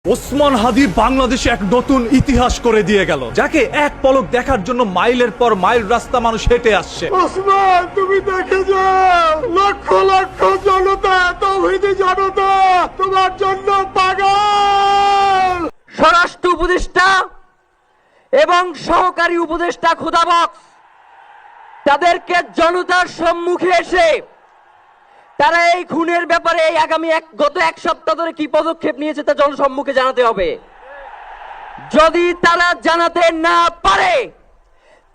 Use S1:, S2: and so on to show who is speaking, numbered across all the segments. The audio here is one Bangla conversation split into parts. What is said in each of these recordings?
S1: ওসমান হাদি বাংলাদেশে এক নতুন ইতিহাস করে দিয়ে গেল, যাকে এক পলক দেখার জন্য মাইলের পর মাইল রাস্তা মানুষ হেঁটে আসছে।
S2: ওসমান, তুমি দেখে যাও, লক্ষ লক্ষ জনতা, তৌহিদি জনতা তোমার জন্য পাগল।
S3: স্বরাষ্ট্র উপদেষ্টা এবং সহকারী উপদেষ্টা খুদাবক্স তাদেরকে জনতার সম্মুখে এসে তারা এই খুনের ব্যাপারে গত এক সপ্তাহ ধরে কি পদক্ষেপ নিয়েছে তা জনসম্মুখে জানাতে হবে। যদি তারা জানাতে না পারে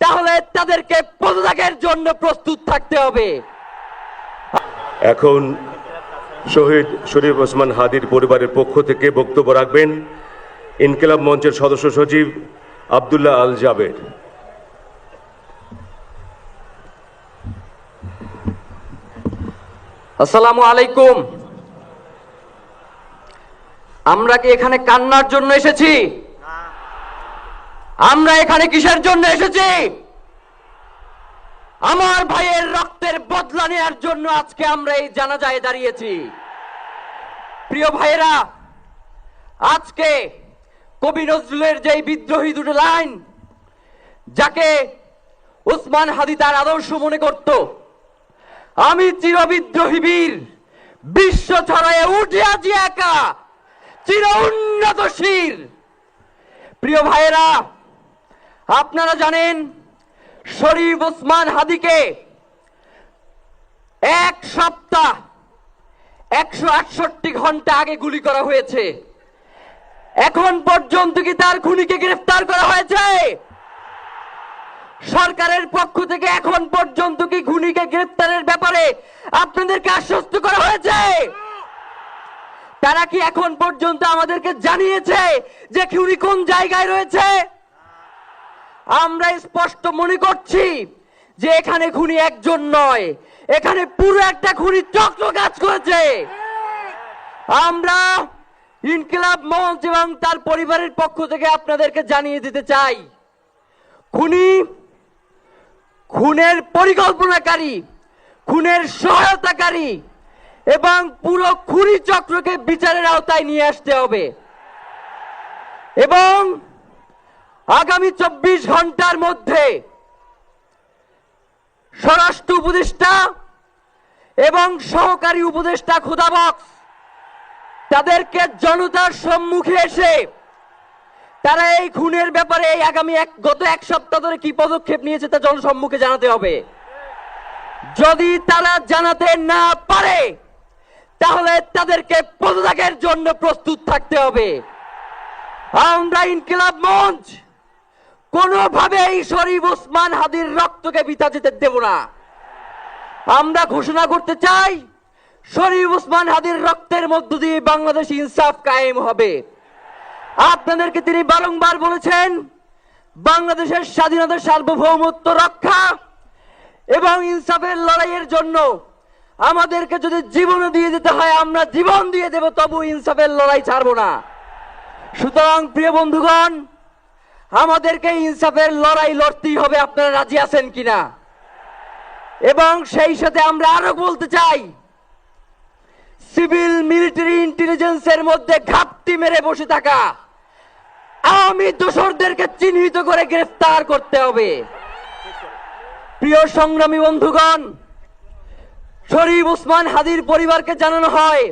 S3: তাহলে তাদেরকে পদত্যাগের জন্য প্রস্তুত থাকতে হবে।
S4: এখন শহীদ শরীফ ওসমান হাদির পরিবারের পক্ষ থেকে বক্তব্য রাখবেন ইনকিলাব মঞ্চের সদস্য সচিব আব্দুল্লাহ আল জাবের।
S3: আসসালামু আলাইকুম। আমরা কি এখানে কান্নার জন্য এসেছি? আমরা এখানে কিসের জন্য এসেছি? আমার ভাইয়ের রক্তের বদলা নেওয়ার জন্য আজকে আমরা এই জানাজায় দাঁড়িয়েছি। প্রিয় ভাইয়েরা, আজকে কবি নজরুলের যে বিদ্রোহী দুটো লাইন, যাকে ওসমান হাদি তার আদর্শ মনে করত, আমি চিরবিদ্রোহী বীর, বিশ্ব ছড়ায় উঠে আজি একা, চির উন্নত শির। প্রিয় ভাইয়েরা, আপনারা জানেন শরীফ ওসমান হাদিকে এক সপ্তাহ 168 ঘন্টা আগে গুলি করা হয়েছে। এখন পর্যন্ত কি তার খুনিকে গ্রেফতার করা হয়েছে? সরকারের পক্ষ থেকে এখন পর্যন্ত কি খুনিকে গ্রেফতারের ব্যাপারে আপনাদেরকে আশ্বস্ত করা হয়েছে? তারা কি এখন পর্যন্ত আমাদেরকে জানিয়েছে যে খুনি কোন জায়গায় রয়েছে? আমরা স্পষ্ট মনে করছি যে এখানে খুনি একজন নয়, এখানে পুরো একটা খুনি চক্র কাজ করেছে। আমরা ইনকিলাব মঞ্চ এবং তার পরিবারের পক্ষ থেকে আপনাদেরকে জানিয়ে দিতে চাই, খুনের পরিকল্পনাকারী, খুনের সহায়তাকারী এবং পুরো খুনি চক্রকে বিচারের আওতায় নিয়ে আসতে হবে এবং আগামী 24 ঘন্টার মধ্যে স্বরাষ্ট্র উপদেষ্টা এবং সহকারী উপদেষ্টা খুদাবক্স তাদেরকে জনতার সম্মুখে এসে তারা এই খুনের ব্যাপারে গত এক সপ্তাহ ধরে কি পদক্ষেপ নিয়েছে তা জনসম্মুখে জানাতে হবে। যদি তারা জানাতে না পারে তাহলে তাদেরকে পদত্যাগের জন্য প্রস্তুত থাকতে হবে। আমরা ইনকিলাব মঞ্চ কোনোভাবেই শরীফ ওসমান হাদির রক্তকে বৃথা যেতে দেব না। আমরা ঘোষণা করতে চাই, শরীফ ওসমান হাদির রক্তের মধ্য দিয়ে বাংলাদেশ ইনসাফ কায়েম হবে। আপনাদেরকে তিনি বারংবার বলেছেন, বাংলাদেশের স্বাধীনতা, সার্বভৌমত্ব রক্ষা এবং ইনসাফের লড়াইয়ের জন্য আমাদেরকে যদি জীবন দিয়ে দিতে হয় আমরা জীবন দিয়ে দেব, তবু ইনসাফের লড়াই ছাড়বো না। সুতরাং প্রিয় বন্ধুগণ, আমাদেরকে ইনসাফের লড়াই লড়তেই হবে। আপনারা রাজি আছেন কিনা? এবং সেই সাথে আমরা আরো বলতে চাই, সিভিল মিলিটারি ইন্টেলিজেন্সের মধ্যে ঘাপটি মেরে বসে থাকা আওয়ামী দোসরদেরকে চিহ্নিত করে গ্রেফতার করতে হবে। প্রিয় সংগ্রামী বন্ধুগণ, শরীফ ওসমান হাদির পরিবারকে জানানো হয়,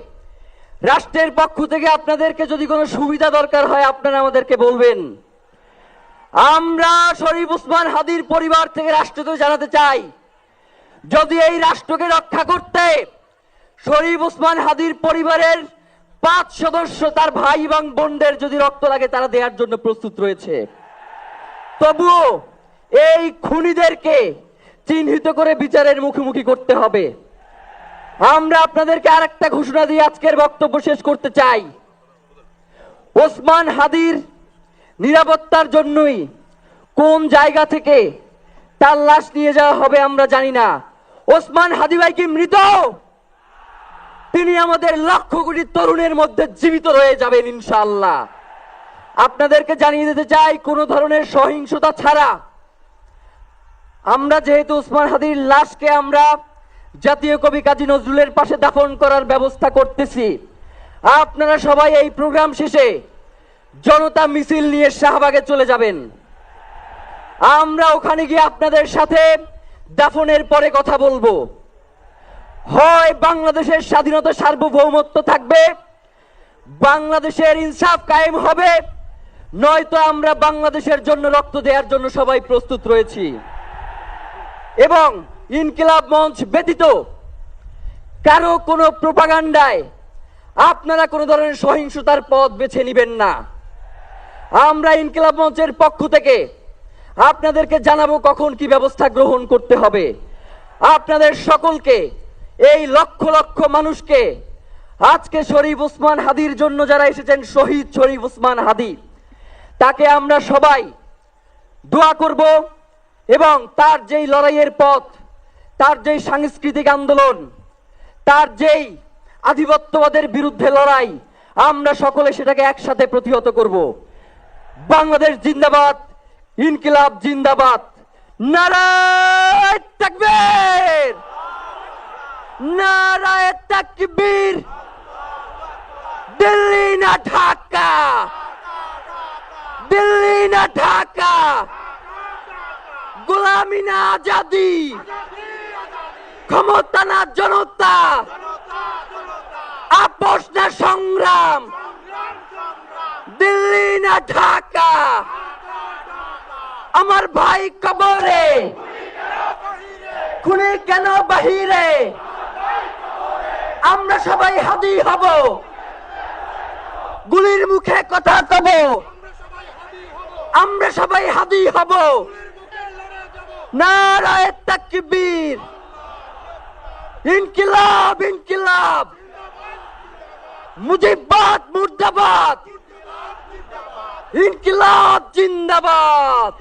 S3: রাষ্ট্রের পক্ষ থেকে আপনাদেরকে যদি কোনো সুবিধা দরকার হয় আপনারা আমাদেরকে বলবেন। আমরা শরীফ ওসমান হাদির পরিবার থেকে রাষ্ট্রকে জানাতে চাই, যদি এই রাষ্ট্রকে রক্ষা করতে শরীফ ওসমান হাদির পরিবারের 5 সদস্য, তার ভাই এবং বোনদের যদি রক্ত লাগে তারা দেওয়ার জন্য প্রস্তুত রয়েছে, তবুও এই খুনিদেরকে চিহ্নিত করে বিচারের মুখোমুখি করতে হবে। আমরা আপনাদেরকে আরেকটা ঘোষণা দিয়ে আজকের বক্তব্য শেষ করতে চাই, ওসমান হাদির নিরাপত্তার জন্যই কোন জায়গা থেকে তার লাশ নিয়ে যাওয়া হবে আমরা জানি না। ওসমান হাদি ভাই কি মৃত? তিনি আমাদের লক্ষ কোটি তরুণের মধ্যে জীবিত রয়ে যাবেন ইনশাআল্লাহ। আপনাদেরকে জানিয়ে দিতে চাই, কোনো ধরনের সহিংসতা ছাড়া আমরা যেহেতু ওসমান হাদির লাশকে আমরা জাতীয় কবি কাজী নজরুলের পাশে দাফন করার ব্যবস্থা করতেছি, আপনারা সবাই এই প্রোগ্রাম শেষে জনতা মিছিল নিয়ে শাহবাগে চলে যাবেন। আমরা ওখানে গিয়ে আপনাদের সাথে দাফনের পরে কথা বলবো। হয় বাংলাদেশের স্বাধীনতা সার্বভৌমত্ব থাকবে, বাংলাদেশের ইনসাফ কায়েম হবে, নয়তো আমরা বাংলাদেশের জন্য রক্ত দেওয়ার জন্য সবাই প্রস্তুত রয়েছি। এবং ইনকিলাব মঞ্চ ব্যতীত কারো কোনো প্রোপাগান্ডায় আপনারা কোনো ধরনের সহিংসতার পথ বেছে নেবেন না। আমরা ইনকিলাব মঞ্চের পক্ষ থেকে আপনাদেরকে জানাবো কখন কি ব্যবস্থা গ্রহণ করতে হবে। আপনাদের সকলকে, এই লক্ষ লক্ষ মানুষকে, আজকে শরীফ ওসমান হাদির জন্য যারা এসেছেন, শহীদ শরীফ ওসমান হাদি, তাকে আমরা সবাই দোয়া করব এবং তার যেই লড়াইয়ের পথ, তার যেই সাংস্কৃতিক আন্দোলন, তার যেই আধিপত্যবাদের বিরুদ্ধে লড়াই, আমরা সকলে সেটাকে একসাথে প্রতিহত করব। বাংলাদেশ জিন্দাবাদ, ইনকিলাব জিন্দাবাদ, নারায়ে তাকবীর, নারায়ে তাকবীর। দিল্লি না ঢাকা, দিল্লি না ঢাকা, গোলামি না আজাদি, ক্ষমতা না জনতা, আপোষ না সংগ্রাম, দিল্লি না ঢাকা। আমার ভাই কবরে, খুনি কেন বাহিরে, আমরা সবাই হাদি হব, গুলির মুখে কথা কব, আমরা সবাই হাদি হব। নারায়ে তাকবীর, ইনকিলাব ইনকিলাব, মুজিবাদ মুর্দাবাদ, ইনকিলাব জিন্দাবাদ।